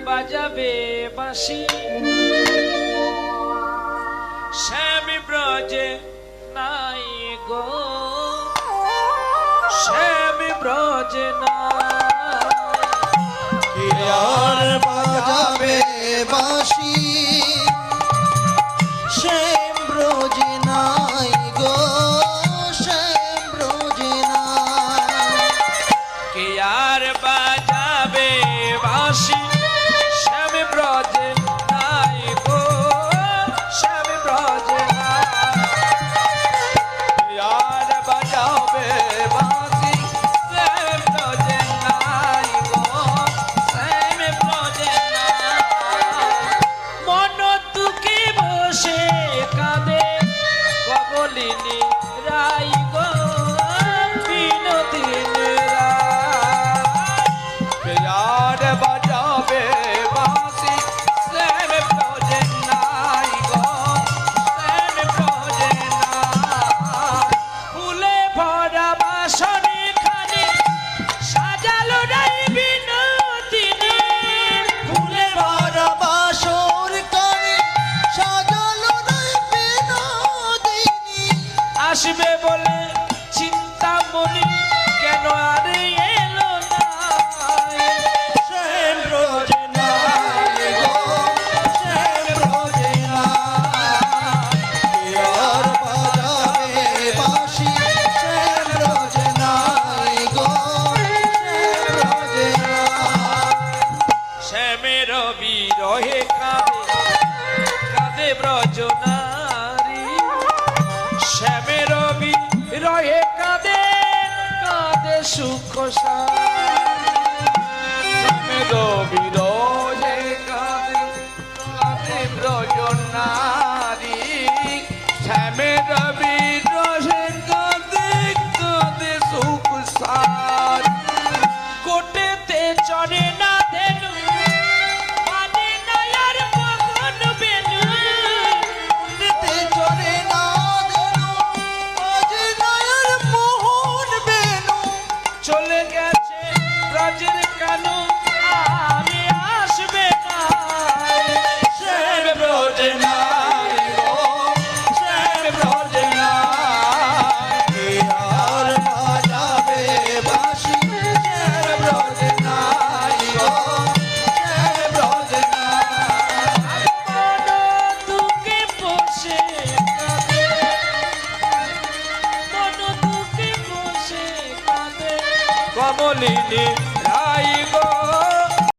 বাজাবে বাঁশি শ্যামী ব্রজে নাই গো শ্যামী ব্রজে নাই আর বাজাবে বাঁশি শ্যাম ব্রজে নাই গো শ্যাম ব্রজে নাই কে আর বাজাবে বাঁশি শ্যামী ব্রজে নাই গো শ্যামী ব্রজে নাই আর বাজাবে বাঁশি শ্যামী ব্রজে নাই গো শ্যামী ব্রজে নাই মন দুঃখে বসে কাঁদে কবলিনী রাই গো বিনোদিনী রায় বাজাবে বাঁশি শ্যাম ব্রজে নাই গো শ্যাম ব্রজে নাই ফুলে ভরা বাসনে খানি সাজালো রাই বিনোদিনী ফুলে ভরা বাসর কানে সাজালো নাই বিনোদিনী আসবে বলে চিন্তামণি কেন আর এলো না শ্যাম ব্রজে নাই গো শ্যাম ব্রজে নাই আর বাজাবে বাঁশি শ্যাম ব্রজে নাই গো শ্যাম ব্রজে নাই শ্যামের বিরহে কাঁদে কাঁদে ব্রজ নারী শ্যামের বিরহে কাঁদে কাঁদে সুখ শ্যামের